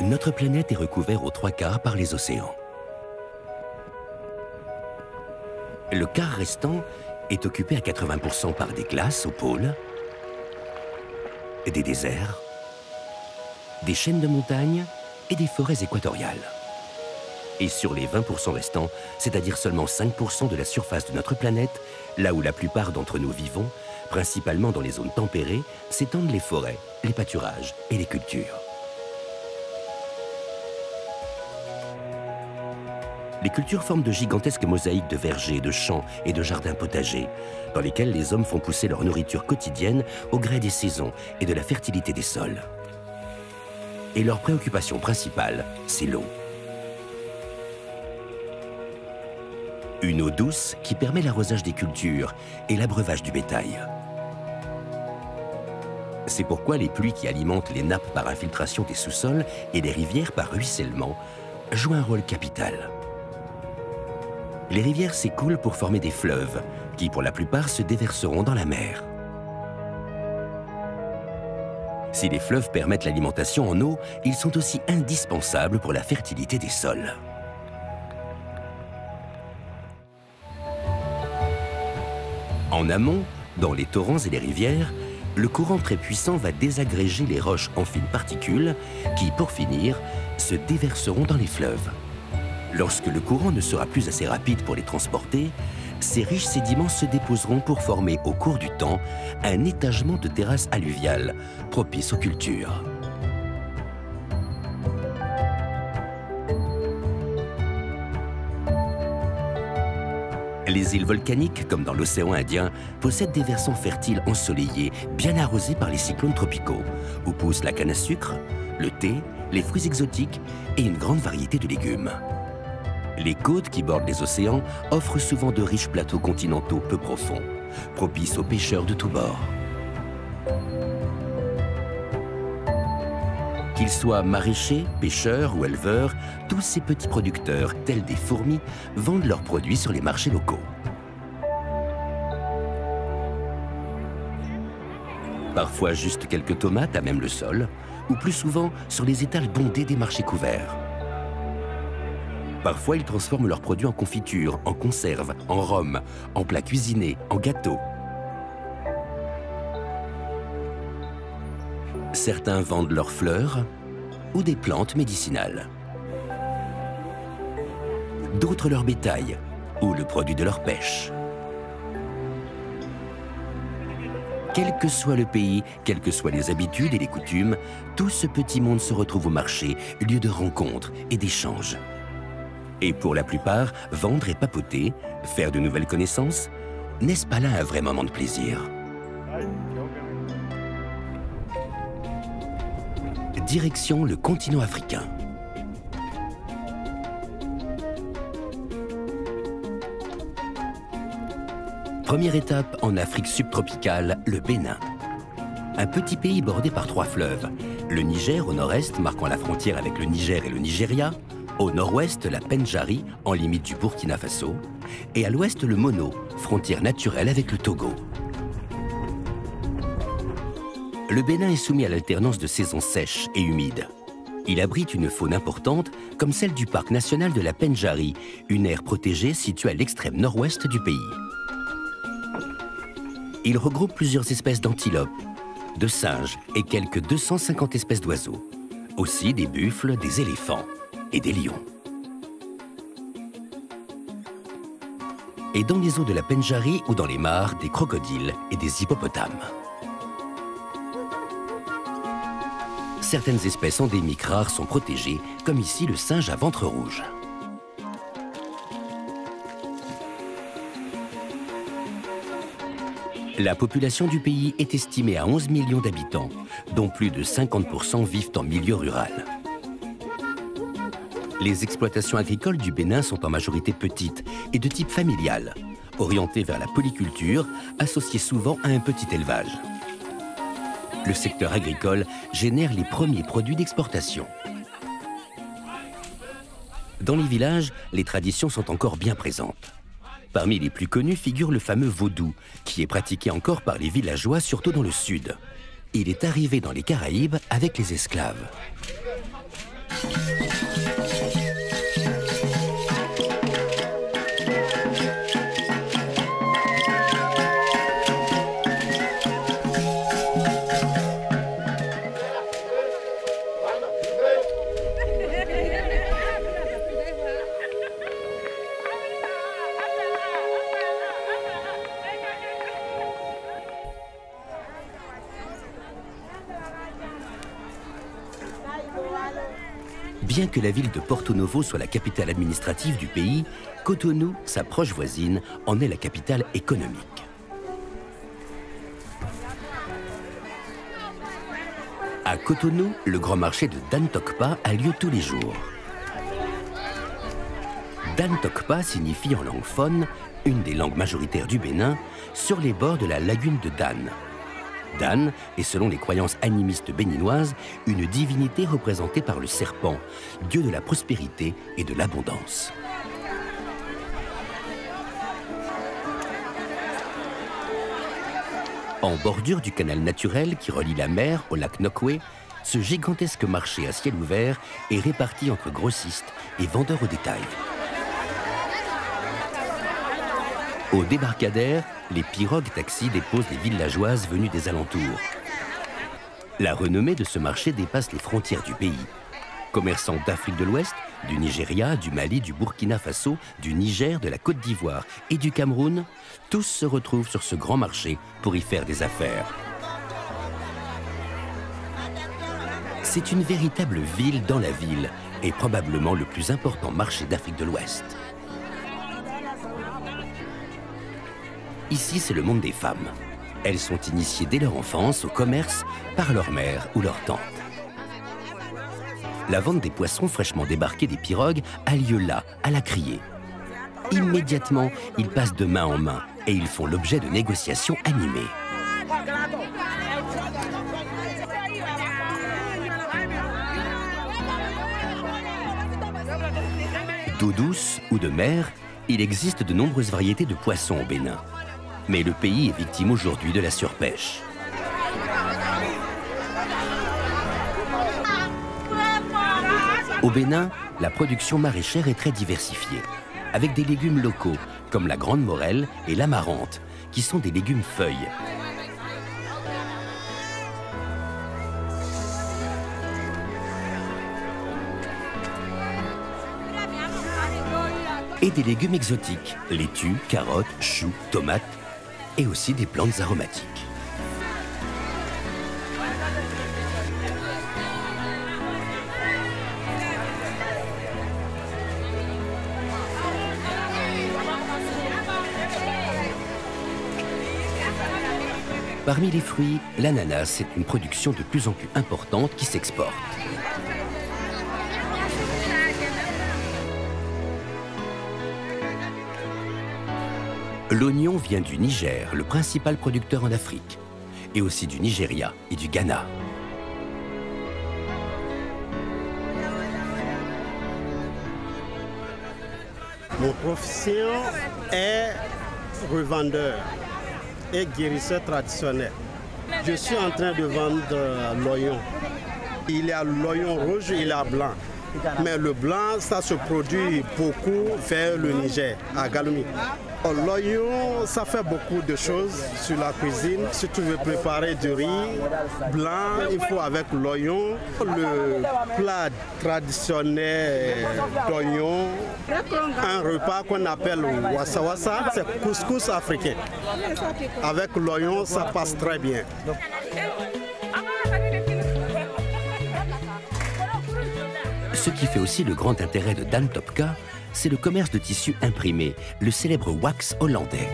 Notre planète est recouverte aux 3/4 par les océans. Le quart restant est occupé à 80% par des glaces au pôle, des déserts, des chaînes de montagnes et des forêts équatoriales. Et sur les 20% restants, c'est-à-dire seulement 5% de la surface de notre planète, là où la plupart d'entre nous vivons, principalement dans les zones tempérées, s'étendent les forêts, les pâturages et les cultures. Les cultures forment de gigantesques mosaïques de vergers, de champs et de jardins potagers, dans lesquels les hommes font pousser leur nourriture quotidienne au gré des saisons et de la fertilité des sols. Et leur préoccupation principale, c'est l'eau. Une eau douce qui permet l'arrosage des cultures et l'abreuvage du bétail. C'est pourquoi les pluies qui alimentent les nappes par infiltration des sous-sols et les rivières par ruissellement jouent un rôle capital. Les rivières s'écoulent pour former des fleuves qui, pour la plupart, se déverseront dans la mer. Si les fleuves permettent l'alimentation en eau, ils sont aussi indispensables pour la fertilité des sols. En amont, dans les torrents et les rivières, le courant très puissant va désagréger les roches en fines particules qui, pour finir, se déverseront dans les fleuves. Lorsque le courant ne sera plus assez rapide pour les transporter, ces riches sédiments se déposeront pour former au cours du temps un étagement de terrasses alluviales propice aux cultures. Les îles volcaniques, comme dans l'océan Indien, possèdent des versants fertiles ensoleillés, bien arrosés par les cyclones tropicaux, où poussent la canne à sucre, le thé, les fruits exotiques et une grande variété de légumes. Les côtes qui bordent les océans offrent souvent de riches plateaux continentaux peu profonds, propices aux pêcheurs de tous bords. Qu'ils soient maraîchers, pêcheurs ou éleveurs, tous ces petits producteurs, tels des fourmis, vendent leurs produits sur les marchés locaux. Parfois juste quelques tomates à même le sol, ou plus souvent sur les étals bondés des marchés couverts. Parfois, ils transforment leurs produits en confiture, en conserve, en rhum, en plats cuisinés, en gâteaux. Certains vendent leurs fleurs ou des plantes médicinales. D'autres leur bétail ou le produit de leur pêche. Quel que soit le pays, quelles que soient les habitudes et les coutumes, tout ce petit monde se retrouve au marché, lieu de rencontres et d'échanges. Et pour la plupart, vendre et papoter, faire de nouvelles connaissances, n'est-ce pas là un vrai moment de plaisir? Direction le continent africain. Première étape en Afrique subtropicale, le Bénin. Un petit pays bordé par 3 fleuves. Le Niger au nord-est, marquant la frontière avec le Niger et le Nigeria. Au nord-ouest, la Pendjari, en limite du Burkina Faso. Et à l'ouest, le Mono, frontière naturelle avec le Togo. Le Bénin est soumis à l'alternance de saisons sèches et humides. Il abrite une faune importante, comme celle du parc national de la Pendjari, une aire protégée située à l'extrême nord-ouest du pays. Il regroupe plusieurs espèces d'antilopes, de singes et quelques 250 espèces d'oiseaux. Aussi des buffles, des éléphants et des lions. Et dans les eaux de la Pendjari ou dans les mares, des crocodiles et des hippopotames. Certaines espèces endémiques rares sont protégées, comme ici le singe à ventre rouge. La population du pays est estimée à 11 millions d'habitants, dont plus de 50% vivent en milieu rural. Les exploitations agricoles du Bénin sont en majorité petites et de type familial, orientées vers la polyculture, associées souvent à un petit élevage. Le secteur agricole génère les premiers produits d'exportation. Dans les villages, les traditions sont encore bien présentes. Parmi les plus connus figure le fameux vaudou, qui est pratiqué encore par les villageois, surtout dans le sud. Il est arrivé dans les Caraïbes avec les esclaves. Bien que la ville de Porto Novo soit la capitale administrative du pays, Cotonou, sa proche voisine, en est la capitale économique. À Cotonou, le grand marché de Dan Tokpa a lieu tous les jours. Dan Tokpa signifie en langue fon, une des langues majoritaires du Bénin, sur les bords de la lagune de Dan. Dan est, selon les croyances animistes béninoises, une divinité représentée par le serpent, dieu de la prospérité et de l'abondance. En bordure du canal naturel qui relie la mer au lac Nokwe, ce gigantesque marché à ciel ouvert est réparti entre grossistes et vendeurs au détail. Au débarcadère, les pirogues taxis déposent les villageoises venues des alentours. La renommée de ce marché dépasse les frontières du pays. Commerçants d'Afrique de l'Ouest, du Nigeria, du Mali, du Burkina Faso, du Niger, de la Côte d'Ivoire et du Cameroun, tous se retrouvent sur ce grand marché pour y faire des affaires. C'est une véritable ville dans la ville et probablement le plus important marché d'Afrique de l'Ouest. Ici, c'est le monde des femmes. Elles sont initiées dès leur enfance au commerce par leur mère ou leur tante. La vente des poissons fraîchement débarqués des pirogues a lieu là, à la criée. Immédiatement, ils passent de main en main et ils font l'objet de négociations animées. D'eau douce ou de mer, il existe de nombreuses variétés de poissons au Bénin. Mais le pays est victime aujourd'hui de la surpêche. Au Bénin, la production maraîchère est très diversifiée, avec des légumes locaux, comme la grande morelle et l'amarante, qui sont des légumes feuilles. Et des légumes exotiques, laitues, carottes, choux, tomates, et aussi des plantes aromatiques. Parmi les fruits, l'ananas est une production de plus en plus importante qui s'exporte. L'oignon vient du Niger, le principal producteur en Afrique, et aussi du Nigeria et du Ghana. Mon profession est revendeur et guérisseur traditionnel. Je suis en train de vendre l'oignon. Il y a l'oignon rouge et il y a blanc. Mais le blanc, ça se produit beaucoup vers le Niger, à Galoumi. L'oignon, ça fait beaucoup de choses sur la cuisine. Si tu veux préparer du riz blanc, il faut avec l'oignon. Le plat traditionnel d'oignon, un repas qu'on appelle wassa wassa, c'est couscous africain. Avec l'oignon, ça passe très bien. Ce qui fait aussi le grand intérêt de Dan Tokpa, c'est le commerce de tissus imprimés, le célèbre wax hollandais.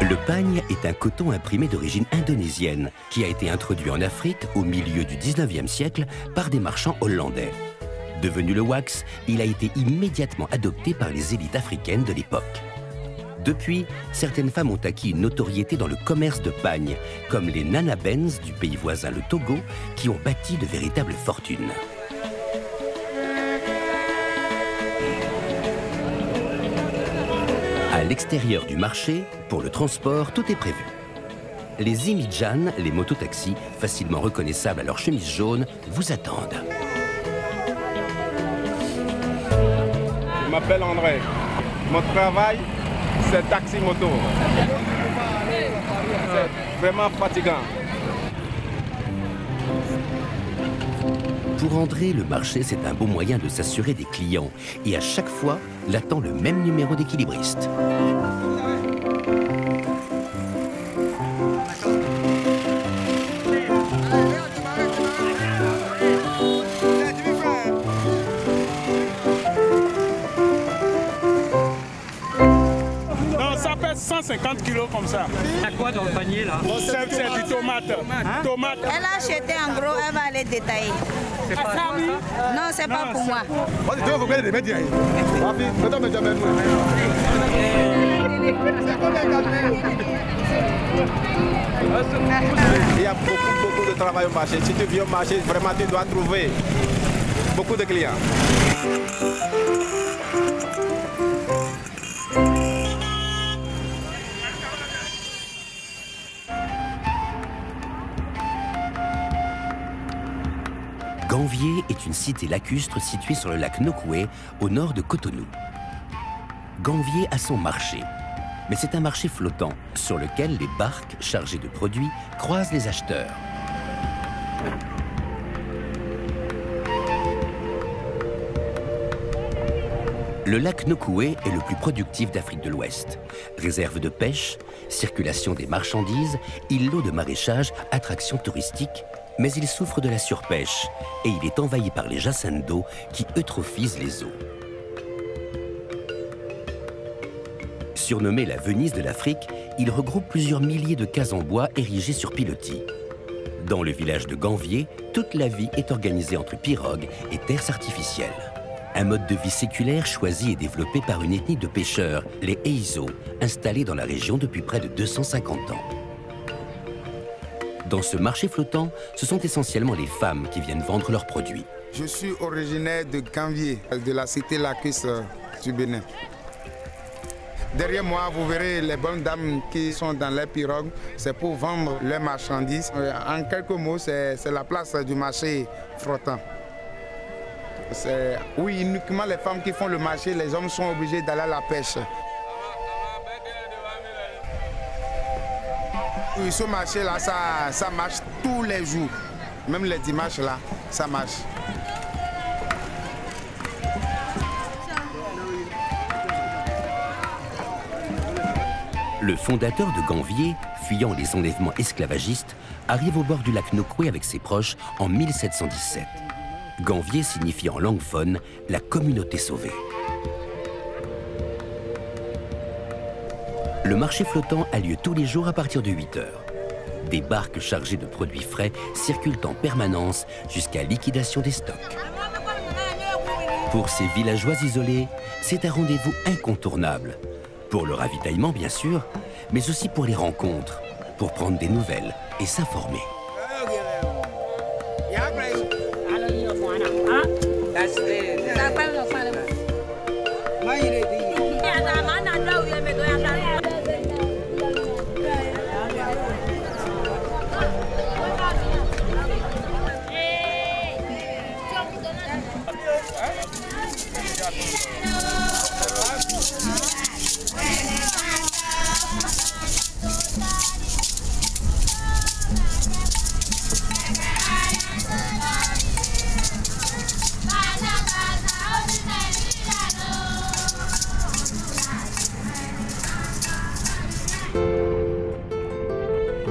Le pagne est un coton imprimé d'origine indonésienne qui a été introduit en Afrique au milieu du 19e siècle par des marchands hollandais. Devenu le wax, il a été immédiatement adopté par les élites africaines de l'époque. Depuis, certaines femmes ont acquis une notoriété dans le commerce de pagne, comme les Nana Benz du pays voisin le Togo, qui ont bâti de véritables fortunes. À l'extérieur du marché, pour le transport, tout est prévu. les Imidjan, les mototaxis, facilement reconnaissables à leur chemise jaune, vous attendent. Je m'appelle André. Mon travail, c'est taxi-moto. C'est vraiment fatigant. Pour André, le marché, c'est un bon moyen de s'assurer des clients. Et à chaque fois, il attend le même numéro d'équilibriste. Non, ça pèse 150 kilos comme ça. Il y a quoi dans le panier là? C'est du tomate. Tomate. Elle a acheté en gros, elle va aller détailler. C'est pas ça? Non, c'est pas pour moi. Il y a beaucoup de travail au marché. Si tu viens au marché, vraiment tu dois trouver beaucoup de clients. Ganvié est une cité lacustre située sur le lac Nokoué, au nord de Cotonou. Ganvié a son marché, mais c'est un marché flottant sur lequel les barques chargées de produits croisent les acheteurs. Le lac Nokoué est le plus productif d'Afrique de l'Ouest. Réserve de pêche, circulation des marchandises, îlot de maraîchage, attraction touristique, mais il souffre de la surpêche et il est envahi par les jacinthes d'eau qui eutrophisent les eaux. Surnommé la Venise de l'Afrique, il regroupe plusieurs milliers de cases en bois érigées sur pilotis. Dans le village de Ganvié, toute la vie est organisée entre pirogues et terres artificielles. Un mode de vie séculaire choisi et développé par une ethnie de pêcheurs, les Eizo, installés dans la région depuis près de 250 ans. Dans ce marché flottant, ce sont essentiellement les femmes qui viennent vendre leurs produits. Je suis originaire de Ganvié, de la cité lacustre du Bénin. Derrière moi, vous verrez les bonnes dames qui sont dans les pirogues. C'est pour vendre leurs marchandises. En quelques mots, c'est la place du marché flottant. Oui, uniquement les femmes qui font le marché, les hommes sont obligés d'aller à la pêche. Oui, ce marché-là, ça marche tous les jours. Même les dimanches, là, ça marche. Le fondateur de Ganvié, fuyant les enlèvements esclavagistes, arrive au bord du lac Nokoué avec ses proches en 1717. Ganvié signifie en langue faune la communauté sauvée. Le marché flottant a lieu tous les jours à partir de 8 heures. Des barques chargées de produits frais circulent en permanence jusqu'à liquidation des stocks. Pour ces villageois isolés, c'est un rendez-vous incontournable. Pour le ravitaillement, bien sûr, mais aussi pour les rencontres, pour prendre des nouvelles et s'informer.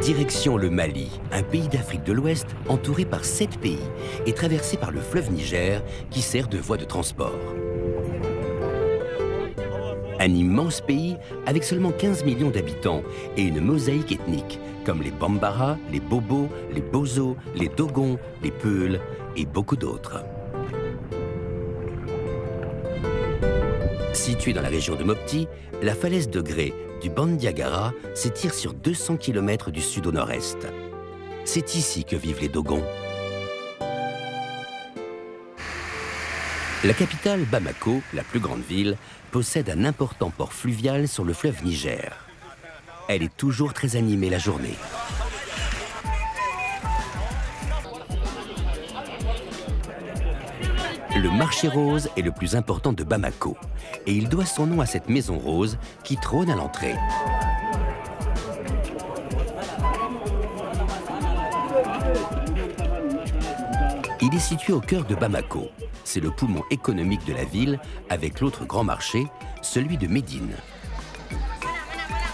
Direction le Mali, un pays d'Afrique de l'Ouest entouré par 7 pays et traversé par le fleuve Niger qui sert de voie de transport. Un immense pays avec seulement 15 millions d'habitants et une mosaïque ethnique comme les Bambara, les Bobo, les Bozo, les Dogons, les Peuls et beaucoup d'autres. Située dans la région de Mopti, la falaise de grès du Bandiagara s'étire sur 200 km du sud au nord-est. C'est ici que vivent les Dogons. La capitale, Bamako, la plus grande ville, possède un important port fluvial sur le fleuve Niger. Elle est toujours très animée la journée. Le marché rose est le plus important de Bamako et il doit son nom à cette maison rose qui trône à l'entrée. Il est situé au cœur de Bamako. C'est le poumon économique de la ville avec l'autre grand marché, celui de Médine.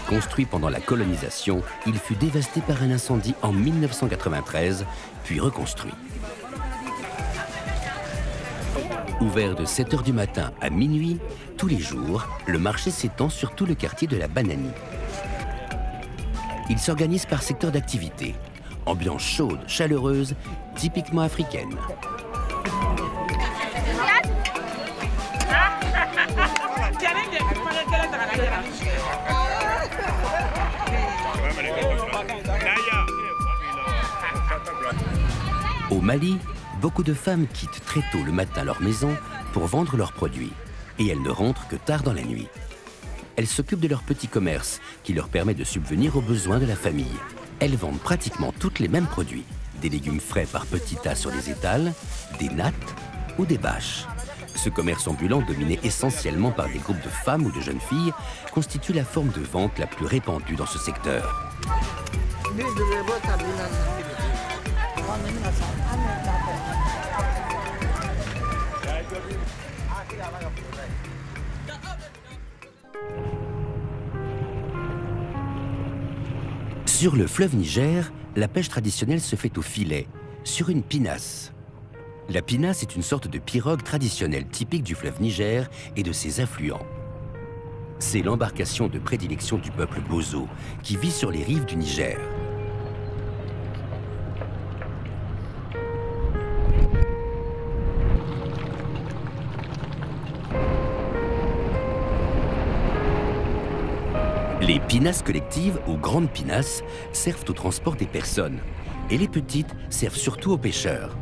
Construit pendant la colonisation, il fut dévasté par un incendie en 1993, puis reconstruit. Ouvert de 7 h du matin à minuit, tous les jours, le marché s'étend sur tout le quartier de la Banani. Il s'organise par secteur d'activité. Ambiance chaude, chaleureuse, typiquement africaine. Au Mali, beaucoup de femmes quittent très tôt le matin leur maison pour vendre leurs produits. Et elles ne rentrent que tard dans la nuit. Elles s'occupent de leur petit commerce qui leur permet de subvenir aux besoins de la famille. Elles vendent pratiquement tous les mêmes produits. Des légumes frais par petits tas sur les étals, des nattes ou des bâches. Ce commerce ambulant, dominé essentiellement par des groupes de femmes ou de jeunes filles, constitue la forme de vente la plus répandue dans ce secteur. Sur le fleuve Niger, la pêche traditionnelle se fait au filet, sur une pinasse. La pinasse est une sorte de pirogue traditionnelle typique du fleuve Niger et de ses affluents. C'est l'embarcation de prédilection du peuple Bozo, qui vit sur les rives du Niger. Les pinasses collectives ou grandes pinasses servent au transport des personnes et les petites servent surtout aux pêcheurs.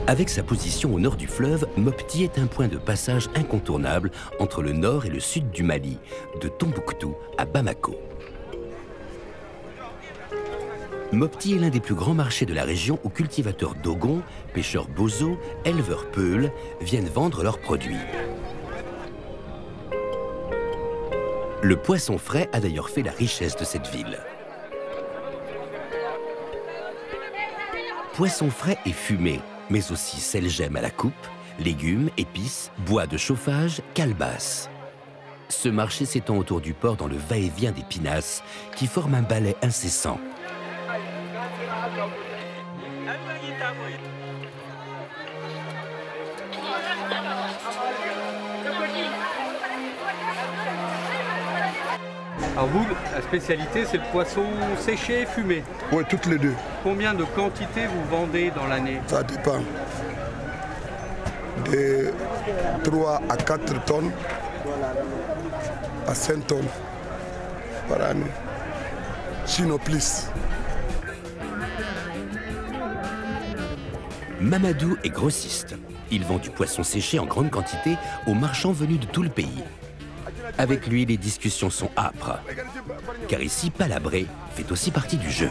Avec sa position au nord du fleuve, Mopti est un point de passage incontournable entre le nord et le sud du Mali, de Tombouctou à Bamako. Mopti est l'un des plus grands marchés de la région où cultivateurs Dogon, pêcheurs Bozo, éleveurs Peul viennent vendre leurs produits. Le poisson frais a d'ailleurs fait la richesse de cette ville. Poisson frais et fumé, mais aussi sel-gemme à la coupe, légumes, épices, bois de chauffage, calebasse. Ce marché s'étend autour du port dans le va-et-vient des pinasses qui forment un balai incessant. Alors vous, la spécialité, c'est le poisson séché et fumé. Oui, toutes les deux. Combien de quantité vous vendez dans l'année? Ça dépend. De 3 à 4 tonnes à 5 tonnes par année. Sinon plus. Mamadou est grossiste. Il vend du poisson séché en grande quantité aux marchands venus de tout le pays. Avec lui, les discussions sont âpres, car ici, palabrer fait aussi partie du jeu.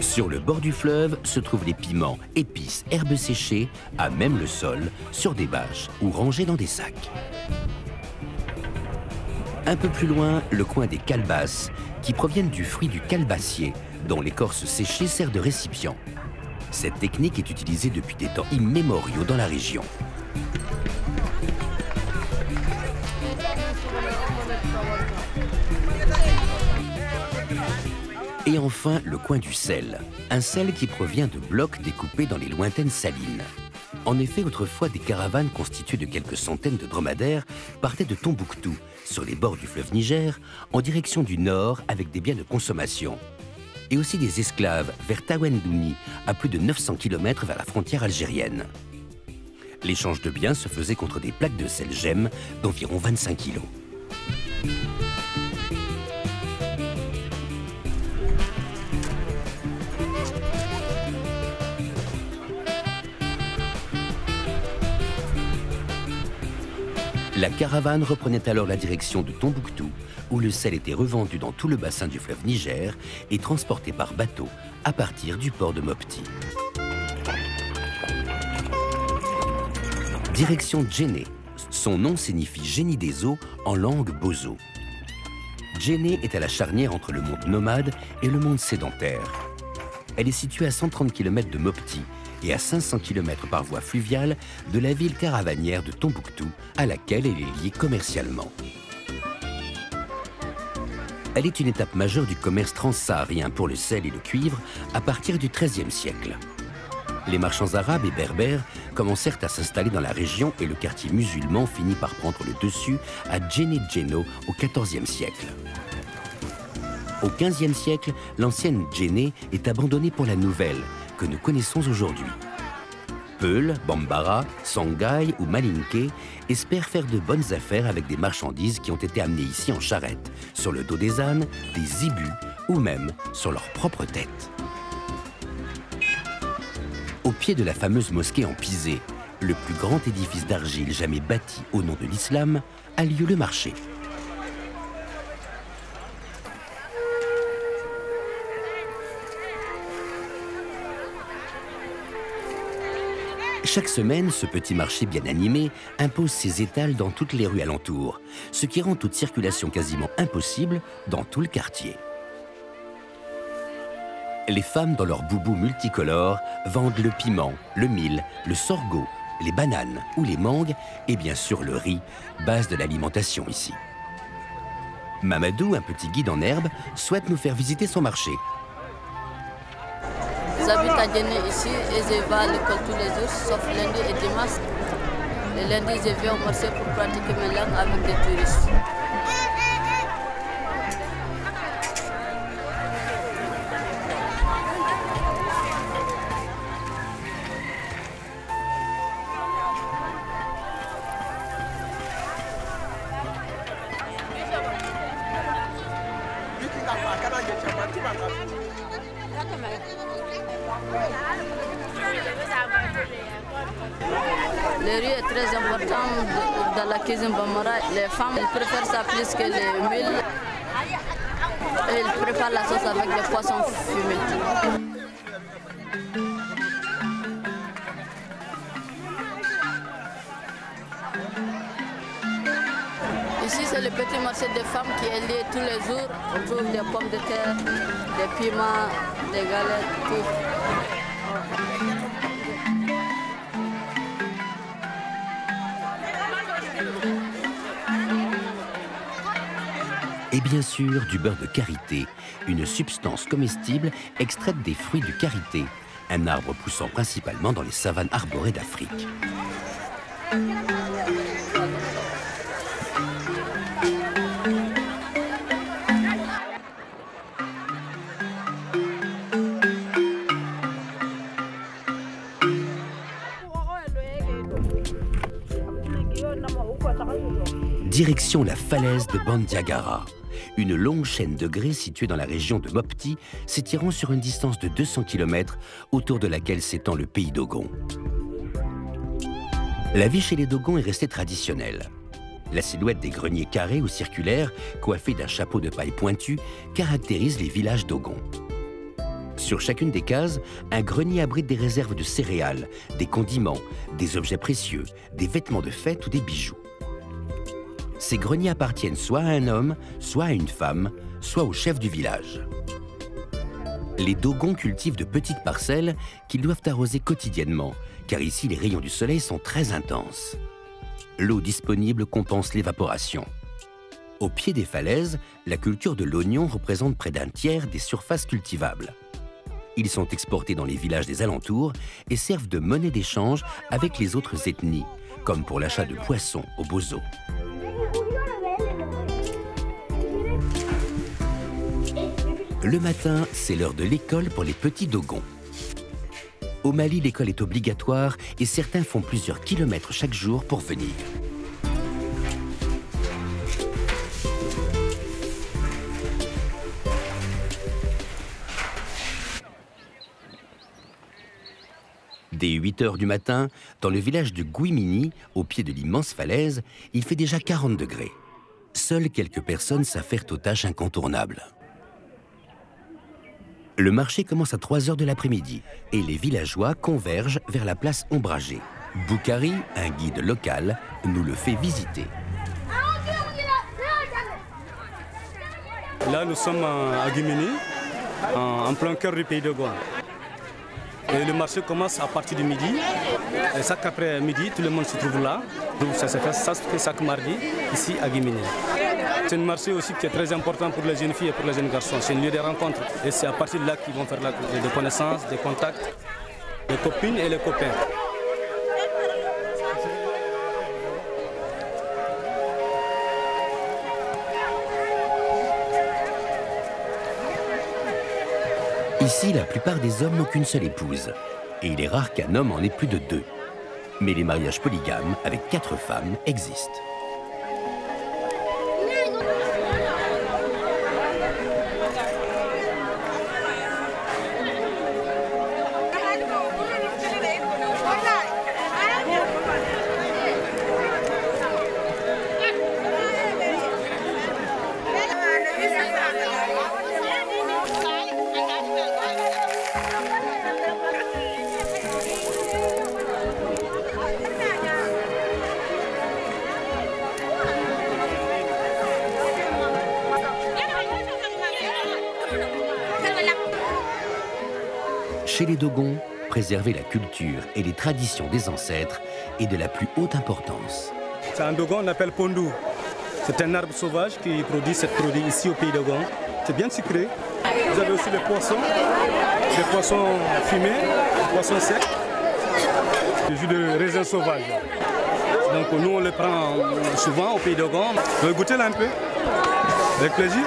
Sur le bord du fleuve se trouvent les piments, épices, herbes séchées, à même le sol, sur des bâches ou rangés dans des sacs. Un peu plus loin, le coin des calebasses, qui proviennent du fruit du calebassier, dont l'écorce séchée sert de récipient. Cette technique est utilisée depuis des temps immémoriaux dans la région. Et enfin, le coin du sel. Un sel qui provient de blocs découpés dans les lointaines salines. En effet, autrefois, des caravanes constituées de quelques centaines de dromadaires partaient de Tombouctou, sur les bords du fleuve Niger, en direction du nord avec des biens de consommation. Et aussi des esclaves vers Tawendouni, à plus de 900 km vers la frontière algérienne. L'échange de biens se faisait contre des plaques de sel-gemme d'environ 25 kg. La caravane reprenait alors la direction de Tombouctou, où le sel était revendu dans tout le bassin du fleuve Niger et transporté par bateau à partir du port de Mopti. Direction Djenné. Son nom signifie génie des eaux en langue bozo. Djenné est à la charnière entre le monde nomade et le monde sédentaire. Elle est située à 130 km de Mopti et à 500 km par voie fluviale de la ville caravanière de Tombouctou, à laquelle elle est liée commercialement. Elle est une étape majeure du commerce transsaharien pour le sel et le cuivre à partir du XIIIe siècle. Les marchands arabes et berbères commencèrent à s'installer dans la région et le quartier musulman finit par prendre le dessus à Djenné-Djenno au XIVe siècle. Au XVe siècle, l'ancienne Djenné est abandonnée pour la nouvelle, que nous connaissons aujourd'hui. Peul, Bambara, Sangaï ou Malinké espèrent faire de bonnes affaires avec des marchandises qui ont été amenées ici en charrette, sur le dos des ânes, des zébus ou même sur leur propre tête. Au pied de la fameuse mosquée en pisé, le plus grand édifice d'argile jamais bâti au nom de l'islam, a lieu le marché. Chaque semaine, ce petit marché bien animé impose ses étals dans toutes les rues alentours, ce qui rend toute circulation quasiment impossible dans tout le quartier. Les femmes, dans leurs boubous multicolores, vendent le piment, le mil, le sorgho, les bananes ou les mangues et bien sûr le riz, base de l'alimentation ici. Mamadou, un petit guide en herbe, souhaite nous faire visiter son marché. J'habite à Djenné ici et je vais à l'école tous les jours, sauf lundi et dimanche. Le lundi, je vais au marché pour pratiquer mes langues avec des touristes. Le riz est très important dans la cuisine bambara. Les femmes préfèrent ça plus que le mil. Et ils préparent la sauce avec des poissons fumés. Ici, c'est le petit marché des femmes qui est lié tous les jours. On trouve des pommes de terre, des piments, des galettes, tout. Et bien sûr, du beurre de karité, une substance comestible extraite des fruits du karité, un arbre poussant principalement dans les savanes arborées d'Afrique. Direction la falaise de Bandiagara, une longue chaîne de grès située dans la région de Mopti, s'étirant sur une distance de 200 km autour de laquelle s'étend le pays Dogon. La vie chez les Dogons est restée traditionnelle. La silhouette des greniers carrés ou circulaires, coiffés d'un chapeau de paille pointu, caractérise les villages Dogons. Sur chacune des cases, un grenier abrite des réserves de céréales, des condiments, des objets précieux, des vêtements de fête ou des bijoux. Ces greniers appartiennent soit à un homme, soit à une femme, soit au chef du village. Les Dogons cultivent de petites parcelles qu'ils doivent arroser quotidiennement, car ici les rayons du soleil sont très intenses. L'eau disponible compense l'évaporation. Au pied des falaises, la culture de l'oignon représente près d'un tiers des surfaces cultivables. Ils sont exportés dans les villages des alentours et servent de monnaie d'échange avec les autres ethnies, comme pour l'achat de poissons au bozo. Le matin, c'est l'heure de l'école pour les petits Dogons. Au Mali, l'école est obligatoire et certains font plusieurs kilomètres chaque jour pour venir. Dès 8 h du matin, dans le village de Guimini, au pied de l'immense falaise, il fait déjà 40 degrés. Seules quelques personnes s'affairent aux tâches incontournables. Le marché commence à 3 h de l'après-midi et les villageois convergent vers la place ombragée. Boukari, un guide local, nous le fait visiter. Là, nous sommes à Guimini, en plein cœur du pays de Gouin. Et le marché commence à partir du midi. Et chaque après-midi, tout le monde se trouve là. Donc ça se fait chaque mardi, ici à Guimini. C'est un marché aussi qui est très important pour les jeunes filles et pour les jeunes garçons. C'est un lieu de rencontre. Et c'est à partir de là qu'ils vont faire des connaissances, des contacts, les copines et les copains. Ici, la plupart des hommes n'ont qu'une seule épouse. Et il est rare qu'un homme en ait plus de 2. Mais les mariages polygames avec 4 femmes existent. Chez les Dogons, préserver la culture et les traditions des ancêtres est de la plus haute importance. C'est un Dogon, on appelle Pondou. C'est un arbre sauvage qui produit cette produit ici au pays Dogon. C'est bien sucré. Vous avez aussi les poissons fumés, les poissons secs, le jus de raisin sauvage. Donc nous on le prend souvent au pays Dogon. Vous voulez goûter là un peu? Avec plaisir.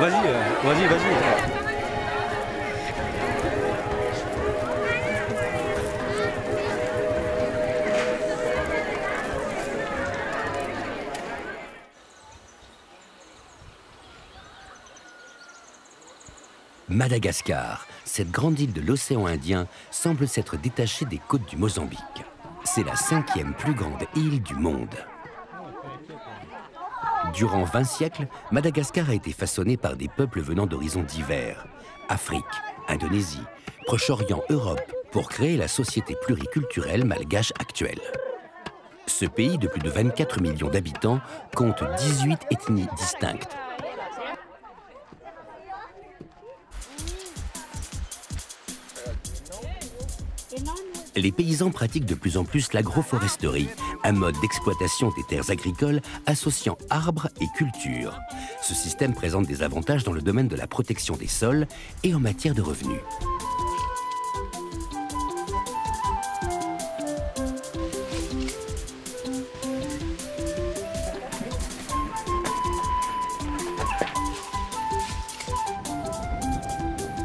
Vas-y. Madagascar, cette grande île de l'océan Indien, semble s'être détachée des côtes du Mozambique. C'est la 5e plus grande île du monde. Durant 20 siècles, Madagascar a été façonnée par des peuples venant d'horizons divers. Afrique, Indonésie, Proche-Orient, Europe, pour créer la société pluriculturelle malgache actuelle. Ce pays de plus de 24 millions d'habitants compte 18 ethnies distinctes. Les paysans pratiquent de plus en plus l'agroforesterie, un mode d'exploitation des terres agricoles associant arbres et culture. Ce système présente des avantages dans le domaine de la protection des sols et en matière de revenus.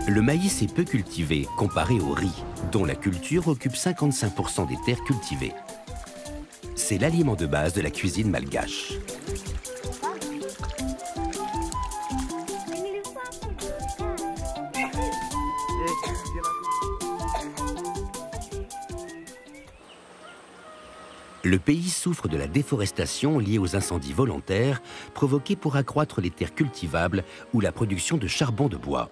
Le maïs est peu cultivé comparé au riz, dont la culture occupe 55% des terres cultivées. C'est l'aliment de base de la cuisine malgache. Le pays souffre de la déforestation liée aux incendies volontaires provoqués pour accroître les terres cultivables ou la production de charbon de bois.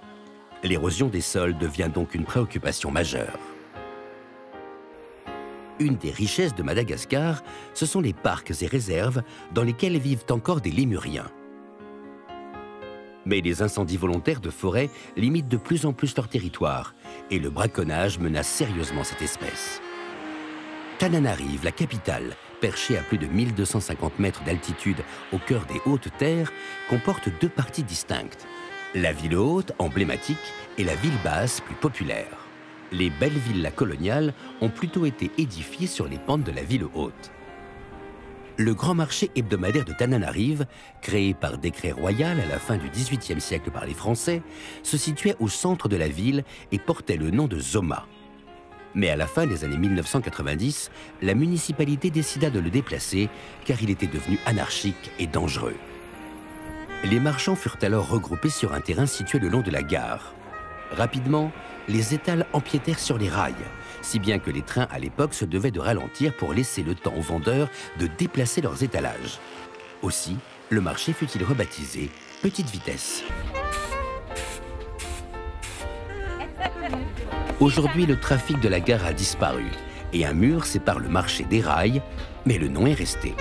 L'érosion des sols devient donc une préoccupation majeure. Une des richesses de Madagascar, ce sont les parcs et réserves dans lesquels vivent encore des lémuriens. Mais les incendies volontaires de forêt limitent de plus en plus leur territoire et le braconnage menace sérieusement cette espèce. Tananarive, la capitale, perchée à plus de 1250 mètres d'altitude au cœur des hautes terres, comporte 2 parties distinctes. La ville haute, emblématique, et la ville basse, plus populaire. Les belles villas coloniales ont plutôt été édifiées sur les pentes de la ville haute. Le grand marché hebdomadaire de Tananarive, créé par décret royal à la fin du XVIIIe siècle par les Français, se situait au centre de la ville et portait le nom de Zoma. Mais à la fin des années 1990, la municipalité décida de le déplacer car il était devenu anarchique et dangereux. Les marchands furent alors regroupés sur un terrain situé le long de la gare. Rapidement, les étals empiétèrent sur les rails, si bien que les trains à l'époque se devaient de ralentir pour laisser le temps aux vendeurs de déplacer leurs étalages. Aussi, le marché fut-il rebaptisé Petite Vitesse. Aujourd'hui, le trafic de la gare a disparu et un mur sépare le marché des rails, mais le nom est resté.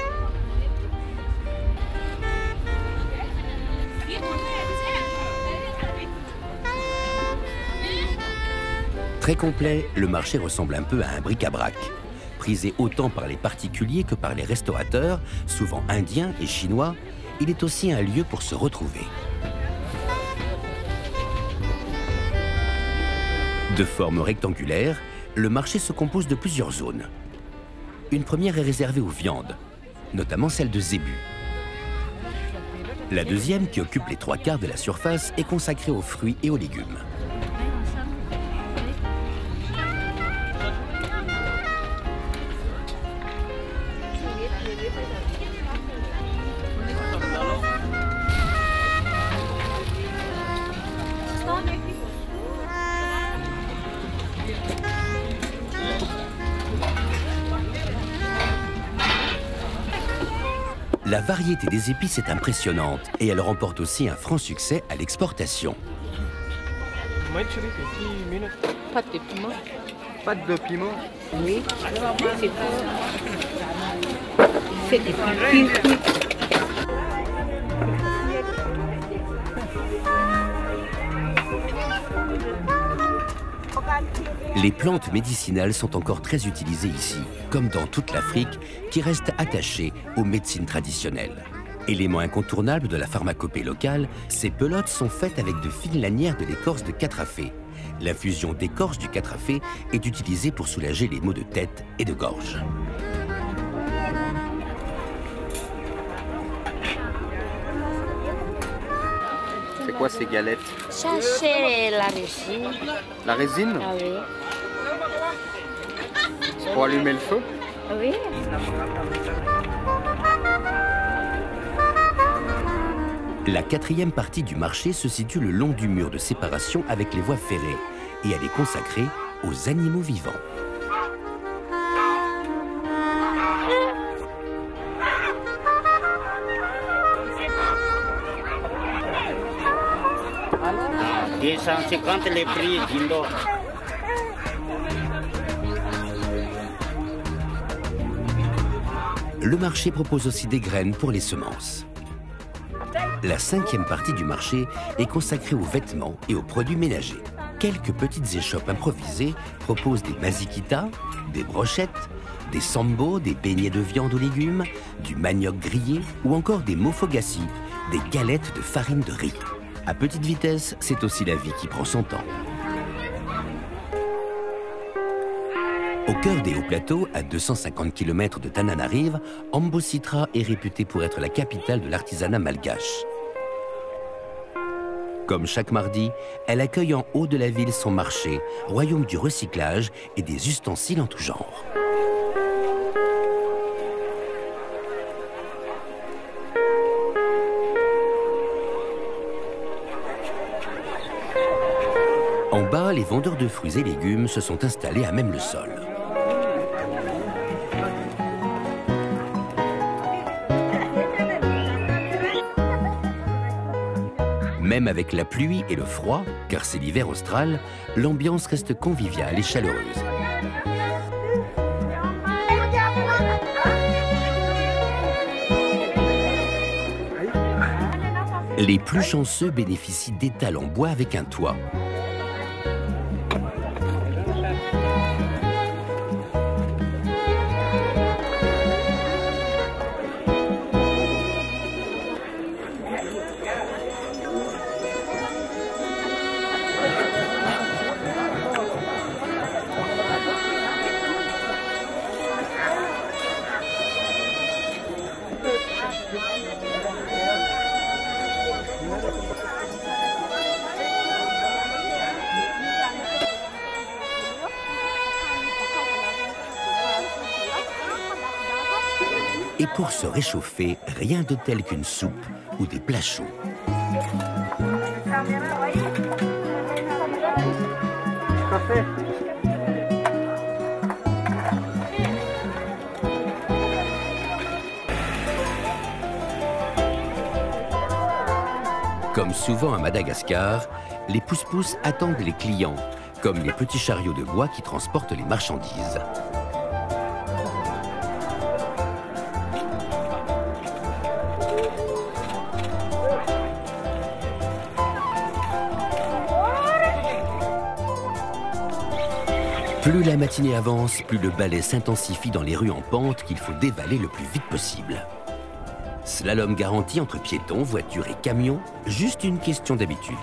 Très complet, le marché ressemble un peu à un bric-à-brac. Prisé autant par les particuliers que par les restaurateurs, souvent indiens et chinois, il est aussi un lieu pour se retrouver. De forme rectangulaire, le marché se compose de plusieurs zones. Une première est réservée aux viandes, notamment celle de zébu. La deuxième, qui occupe les 3/4 de la surface, est consacrée aux fruits et aux légumes. La variété des épices est impressionnante et elle remporte aussi un franc succès à l'exportation. Pas de piment. Pas de piment? Oui. C'est des piments. Les plantes médicinales sont encore très utilisées ici, comme dans toute l'Afrique, qui reste attachée aux médecines traditionnelles. Élément incontournable de la pharmacopée locale, ces pelotes sont faites avec de fines lanières de l'écorce de catrafé. L'infusion d'écorce du catrafé est utilisée pour soulager les maux de tête et de gorge. C'est quoi ces galettes? Ça, c'est la résine. La résine? Ah oui. C'est pour allumer le feu? Oui. La quatrième partie du marché se situe le long du mur de séparation avec les voies ferrées et elle est consacrée aux animaux vivants. les prix d'Indo. Le marché propose aussi des graines pour les semences. La cinquième partie du marché est consacrée aux vêtements et aux produits ménagers. Quelques petites échoppes improvisées proposent des mazikitas, des brochettes, des sambos, des beignets de viande aux légumes, du manioc grillé ou encore des mofogassi, des galettes de farine de riz. À petite vitesse, c'est aussi la vie qui prend son temps. Au cœur des hauts plateaux, à 250 km de Tananarive, Ambositra est réputée pour être la capitale de l'artisanat malgache. Comme chaque mardi, elle accueille en haut de la ville son marché, royaume du recyclage et des ustensiles en tout genre. En bas, les vendeurs de fruits et légumes se sont installés à même le sol. Même avec la pluie et le froid, car c'est l'hiver austral, l'ambiance reste conviviale et chaleureuse. Les plus chanceux bénéficient d'étals en bois avec un toit. Et pour se réchauffer, rien de tel qu'une soupe ou des plats chauds. fait. Comme souvent à Madagascar, les pousse-pousse attendent les clients, comme les petits chariots de bois qui transportent les marchandises. Plus la matinée avance, plus le balai s'intensifie dans les rues en pente qu'il faut dévaler le plus vite possible. Slalom garanti entre piétons, voitures et camions, juste une question d'habitude.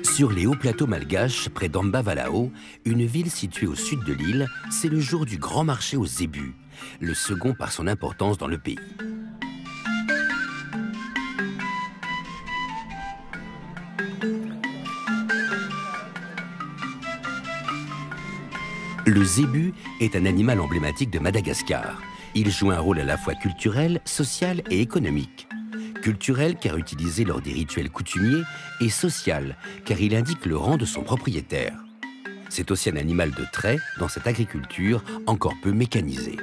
Sur les hauts plateaux malgaches, près d'Ambavalao, une ville située au sud de l'île, c'est le jour du grand marché aux zébus, le second par son importance dans le pays. Le zébu est un animal emblématique de Madagascar. Il joue un rôle à la fois culturel, social et économique. Culturel car utilisé lors des rituels coutumiers et social car il indique le rang de son propriétaire. C'est aussi un animal de trait dans cette agriculture encore peu mécanisée.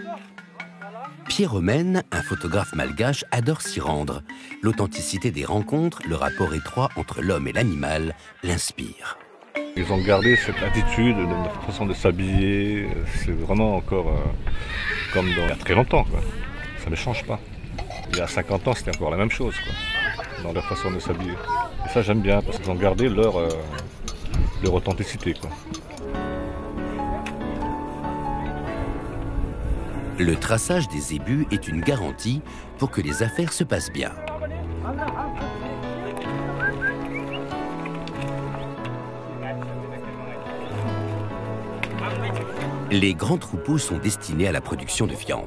Pierre Romaine, un photographe malgache, adore s'y rendre. L'authenticité des rencontres, le rapport étroit entre l'homme et l'animal l'inspire. Ils ont gardé cette attitude, notre façon de s'habiller, c'est vraiment encore comme il y a très longtemps, quoi. Ça ne change pas. Il y a 50 ans, c'était encore la même chose, quoi, dans leur façon de s'habiller. Et ça, j'aime bien, parce qu'ils ont gardé leur authenticité, quoi. Le traçage des zébus est une garantie pour que les affaires se passent bien. Les grands troupeaux sont destinés à la production de viande.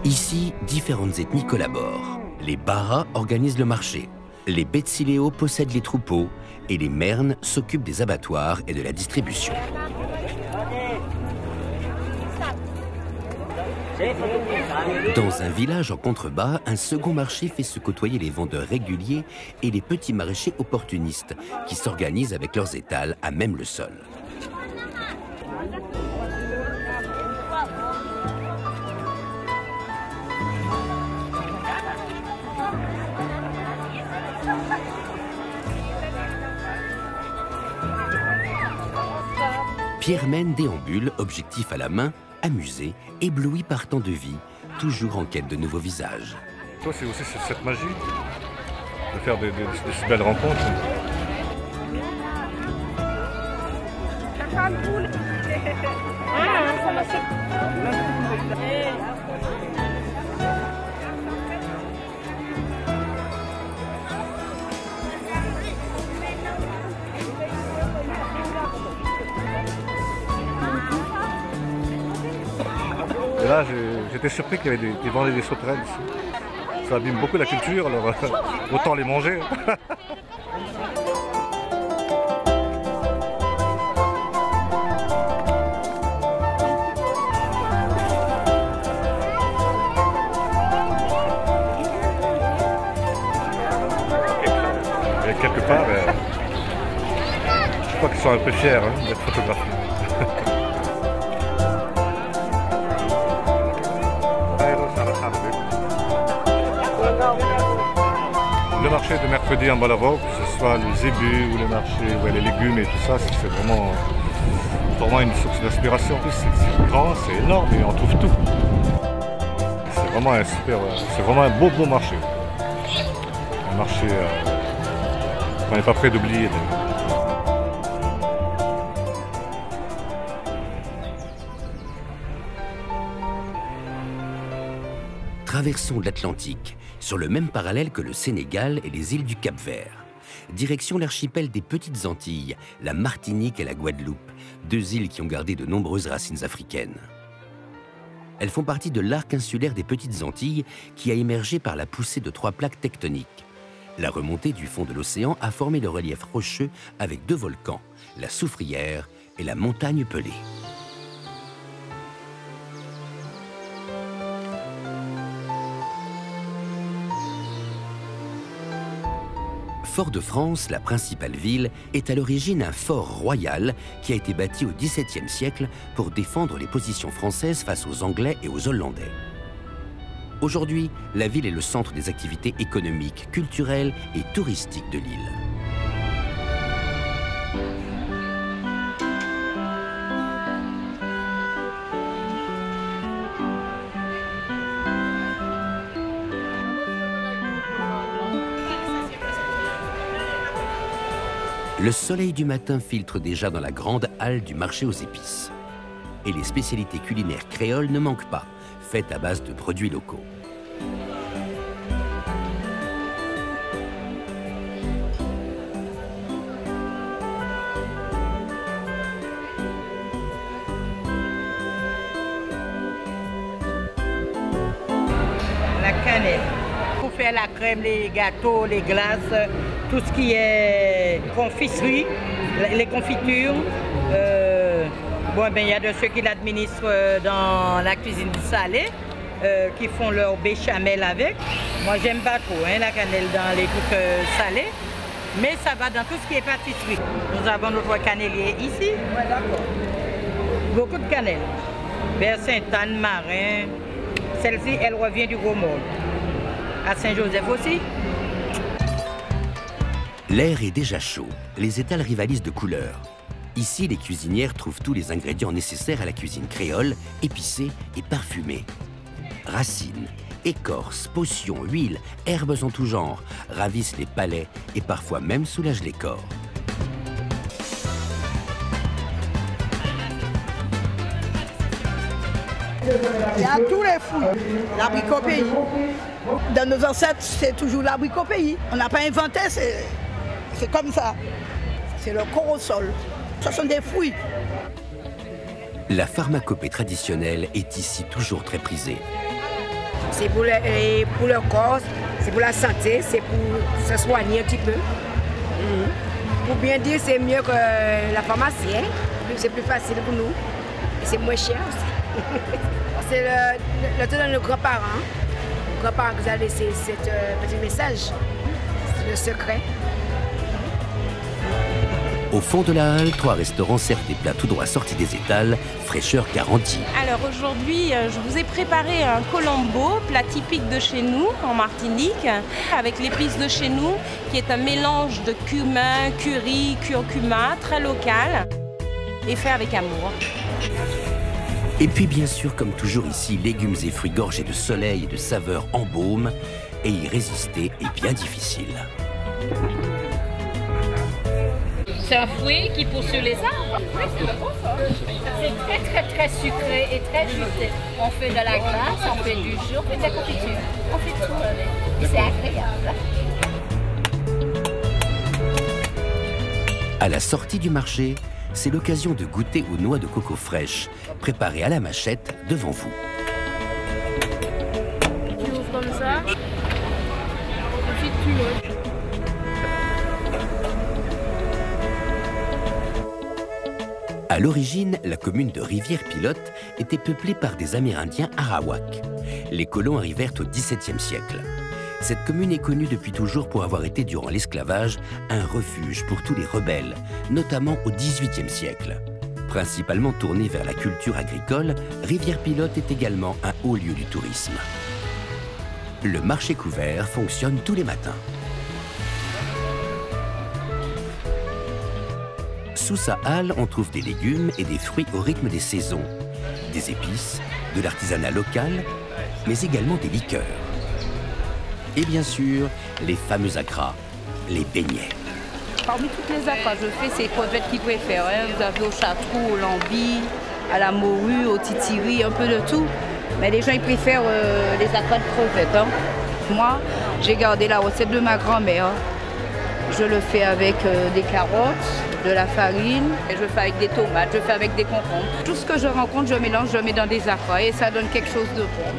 Ici, différentes ethnies collaborent. Les Bara organisent le marché, les Betsileo possèdent les troupeaux et les Mernes s'occupent des abattoirs et de la distribution. Dans un village en contrebas, un second marché fait se côtoyer les vendeurs réguliers et les petits maraîchers opportunistes qui s'organisent avec leurs étals à même le sol. Pierre mène déambule, objectif à la main, amusé, ébloui par tant de vie, toujours en quête de nouveaux visages. Toi, c'est aussi cette magie de faire de si belles rencontres. Et là, j'étais surpris qu'il y avait des vendaient des sauterelles ici. Ça abîme beaucoup la culture, alors autant les manger. Et quelque part, je crois qu'ils sont un peu fiers d'être photographiés. Le marché de mercredi en Balavo, que ce soit le zébu ou le marché où il y a les légumes et tout ça, c'est vraiment pour moi une source d'inspiration. C'est grand, c'est énorme et on trouve tout. C'est vraiment un super, c'est vraiment un beau marché. Un marché qu'on n'est pas prêt d'oublier. Traversons l'Atlantique, sur le même parallèle que le Sénégal et les îles du Cap-Vert. direction l'archipel des Petites Antilles, la Martinique et la Guadeloupe, 2 îles qui ont gardé de nombreuses racines africaines. Elles font partie de l'arc insulaire des Petites Antilles qui a émergé par la poussée de 3 plaques tectoniques. La remontée du fond de l'océan a formé le relief rocheux avec 2 volcans, la Soufrière et la Montagne Pelée. Fort-de-France, la principale ville, est à l'origine un fort royal qui a été bâti au XVIIe siècle pour défendre les positions françaises face aux Anglais et aux Hollandais. Aujourd'hui, la ville est le centre des activités économiques, culturelles et touristiques de l'île. Le soleil du matin filtre déjà dans la grande halle du marché aux épices. Et les spécialités culinaires créoles ne manquent pas, faites à base de produits locaux. La cannelle. Pour faire la crème, les gâteaux, les glaces, tout ce qui est confiserie, les confitures. Il y a de ceux qui l'administrent dans la cuisine salée, qui font leur béchamel avec. Moi, j'aime pas trop la cannelle dans les trucs salés, mais ça va dans tout ce qui est pâtisserie. Nous avons notre cannelier ici. Beaucoup de cannelle. Vers Sainte-Anne, Marin. Celle-ci, elle revient du Gros-Môle. À Saint-Joseph aussi. L'air est déjà chaud, les étals rivalisent de couleurs. Ici, les cuisinières trouvent tous les ingrédients nécessaires à la cuisine créole, épicée et parfumée. Racines, écorces, potions, huiles, herbes en tout genre ravissent les palais et parfois même soulagent les corps. Il y a tous les fruits, l'abricot pays. Dans nos ancêtres, c'est toujours l'abricot pays. On n'a pas inventé, c'est comme ça. C'est le corosol. Ce sont des fruits. La pharmacopée traditionnelle est ici toujours très prisée. C'est pour le corps, c'est pour la santé, c'est pour se soigner un petit peu. Pour bien dire, c'est mieux que la pharmacie. C'est plus facile pour nous. C'est moins cher aussi. C'est le temps de nos grands-parents. Les grands-parents qui ont laissé ce petit message. C'est le secret. Au fond de la halle, 3 restaurants servent des plats tout droit sortis des étals, fraîcheur garantie. Alors aujourd'hui, je vous ai préparé un colombo, plat typique de chez nous, en Martinique, avec l'épice de chez nous, qui est un mélange de cumin, curry, curcuma, très local, et fait avec amour. Et puis bien sûr, comme toujours ici, légumes et fruits gorgés de soleil et de saveurs en baume, et y résister est bien difficile. C'est un fruit qui pousse sur les arbres. C'est très sucré et très juste. On fait de la glace, on fait du jus, on fait de la confiture. On fait tout avec. Et c'est agréable. À la sortie du marché, c'est l'occasion de goûter aux noix de coco fraîches, préparées à la machette devant vous. Tu ouvres comme ça. Ensuite tu manges. À l'origine, la commune de Rivière-Pilote était peuplée par des Amérindiens Arawaks. Les colons arrivèrent au XVIIe siècle. Cette commune est connue depuis toujours pour avoir été, durant l'esclavage, un refuge pour tous les rebelles, notamment au XVIIIe siècle. Principalement tournée vers la culture agricole, Rivière-Pilote est également un haut lieu du tourisme. Le marché couvert fonctionne tous les matins. Sous sa halle, on trouve des légumes et des fruits au rythme des saisons, des épices, de l'artisanat local, mais également des liqueurs. Et bien sûr, les fameux acras, les beignets. Parmi toutes les acras, je fais ces crevettes qu'ils préfèrent. Vous avez au chartreux, au lambi, à la morue, au titiri, un peu de tout. Mais les gens ils préfèrent les acras de crevettes. Moi, j'ai gardé la recette de ma grand-mère. Je le fais avec des carottes, de la farine, et je le fais avec des tomates, je le fais avec des concombres. Tout ce que je rencontre, je mélange, je mets dans des aquas et ça donne quelque chose de bon.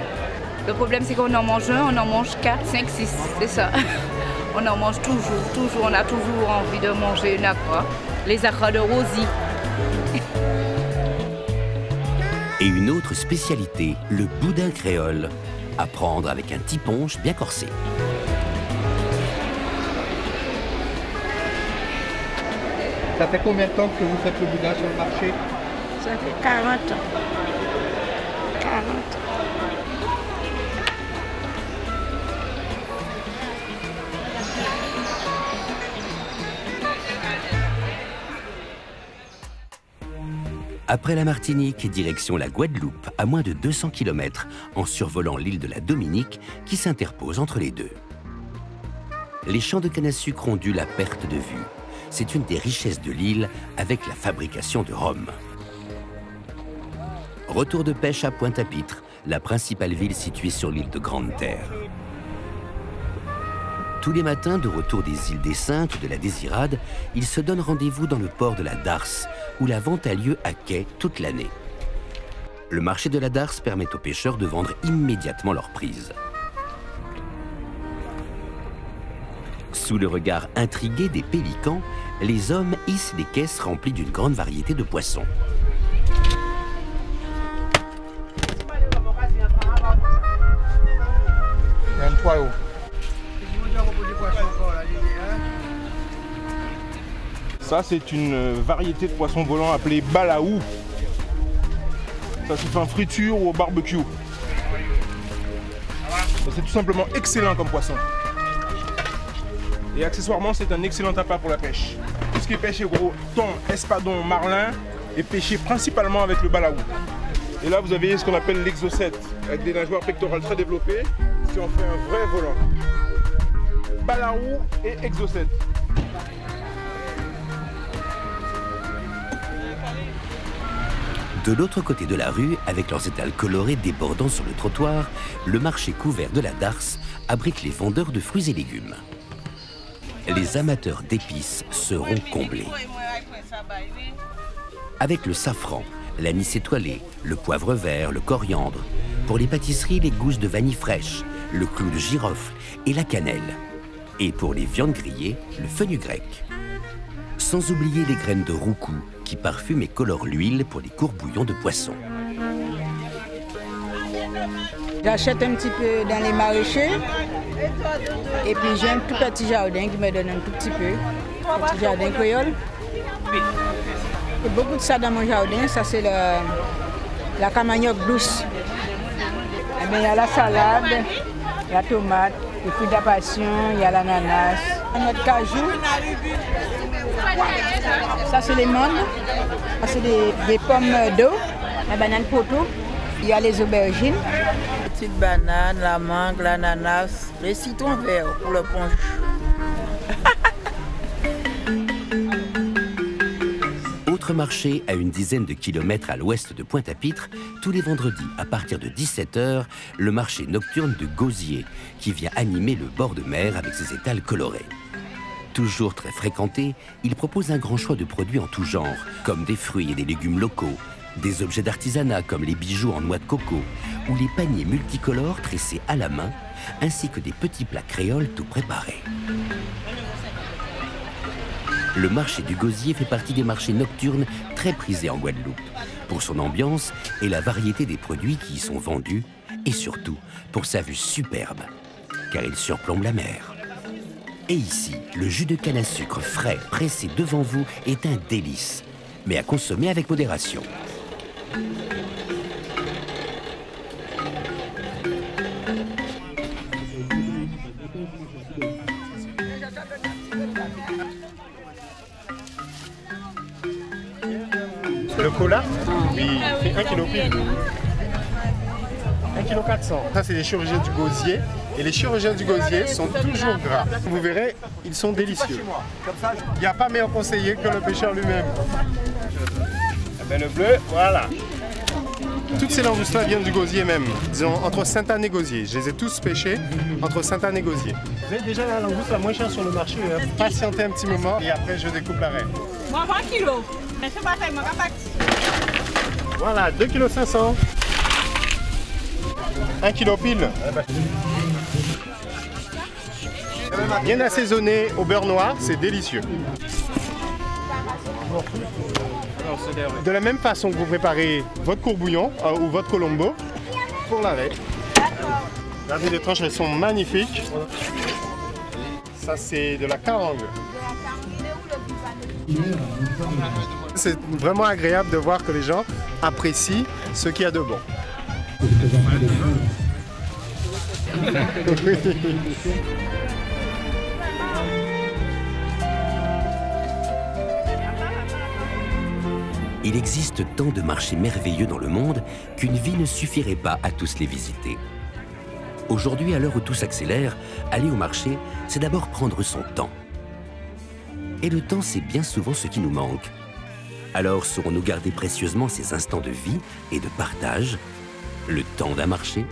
Le problème, c'est qu'on en mange un, on en mange 4, 5, 6, c'est ça. On en mange toujours, on a toujours envie de manger une aqua. Les aquas de Rosie. Et une autre spécialité, le boudin créole, à prendre avec un petit punch bien corsé. Ça fait combien de temps que vous faites le boudin sur le marché? Ça fait 40 ans. 40 ans. Après la Martinique, direction la Guadeloupe, à moins de 200 km, en survolant l'île de la Dominique, qui s'interpose entre les deux. Les champs de canne à sucre ont dû la perte de vue. C'est une des richesses de l'île, avec la fabrication de rhum. Retour de pêche à Pointe-à-Pitre, la principale ville située sur l'île de Grande-Terre. Tous les matins, de retour des îles des Saintes ou de la Désirade, ils se donnent rendez-vous dans le port de la Darse, où la vente a lieu à quai toute l'année. Le marché de la Darse permet aux pêcheurs de vendre immédiatement leur prise. Sous le regard intrigué des pélicans, les hommes hissent des caisses remplies d'une grande variété de poissons. Ça, c'est une variété de poisson volant appelée balaou. Ça se fait en friture ou au barbecue. C'est tout simplement excellent comme poisson. Et accessoirement, c'est un excellent appât pour la pêche. Tout ce qui est pêché gros, thon, espadon, marlin, est pêché principalement avec le balaou. Et là, vous avez ce qu'on appelle l'exocète, avec des nageoires pectorales très développées. Si on fait un vrai volant. Balaou et exocète. De l'autre côté de la rue, avec leurs étals colorés débordant sur le trottoir, le marché couvert de la Darse abrite les vendeurs de fruits et légumes. Les amateurs d'épices seront comblés. Avec le safran, l'anis étoilé, le poivre vert, le coriandre. Pour les pâtisseries, les gousses de vanille fraîche, le clou de girofle et la cannelle. Et pour les viandes grillées, le fenugrec. Sans oublier les graines de roucou qui parfument et colorent l'huile pour les courbouillons de poisson. J'achète un petit peu dans les maraîchers et puis j'ai un tout petit jardin qui me donne un tout petit peu. Petit jardin créole. Et beaucoup de ça dans mon jardin, ça c'est la camanioc douce. Et bien, il y a la salade, la tomate, les fruits de la passion, il y a l'ananas, notre cajou. Ça c'est les mangues, ça c'est des pommes d'eau, la banane poteau, il y a les aubergines. Petite banane, la mangue, l'ananas, le citron vert pour le punch. Autre marché à une dizaine de kilomètres à l'ouest de Pointe-à-Pitre, tous les vendredis à partir de 17 h, le marché nocturne de Gosier, qui vient animer le bord de mer avec ses étals colorés. Toujours très fréquenté, il propose un grand choix de produits en tout genre, comme des fruits et des légumes locaux, des objets d'artisanat comme les bijoux en noix de coco, ou les paniers multicolores tressés à la main, ainsi que des petits plats créoles tout préparés. Le marché du Gosier fait partie des marchés nocturnes très prisés en Guadeloupe, pour son ambiance et la variété des produits qui y sont vendus, et surtout pour sa vue superbe, car il surplombe la mer. Et ici, le jus de canne à sucre frais, pressé devant vous, est un délice, mais à consommer avec modération. Le cola, lui, il fait 1 kg pile. 1 kg 400. Ça, c'est les chirurgiens du Gosier. Et les chirurgiens du Gosier sont toujours gras. Vous verrez, ils sont délicieux. Il n'y a pas meilleur conseiller que le pêcheur lui-même. Eh bien, le bleu, voilà. Toutes ces langoustes-là viennent du Gosier même, disons entre Sainte-Anne et Gosier. Je les ai tous pêchés entre Sainte-Anne et Gosier. Vous avez déjà la langouste la moins chère sur le marché. Hein. Patientez un petit moment et après je découpe la reine. Moi, 20 kilos. Mais c'est pas fait, moi, pas. Voilà, 2,5 kg. 1 kg pile. Bien assaisonné au beurre noir, c'est délicieux. De la même façon que vous préparez votre courbouillon ou votre colombo pour l'arrêt. Regardez les tranches, elles sont magnifiques. Ça c'est de la carangue. C'est vraiment agréable de voir que les gens apprécient ce qu'il y a de bon. Il existe tant de marchés merveilleux dans le monde qu'une vie ne suffirait pas à tous les visiter. Aujourd'hui, à l'heure où tout s'accélère, aller au marché, c'est d'abord prendre son temps. Et le temps, c'est bien souvent ce qui nous manque. Alors, saurons-nous garder précieusement ces instants de vie et de partage, le temps d'un marché ?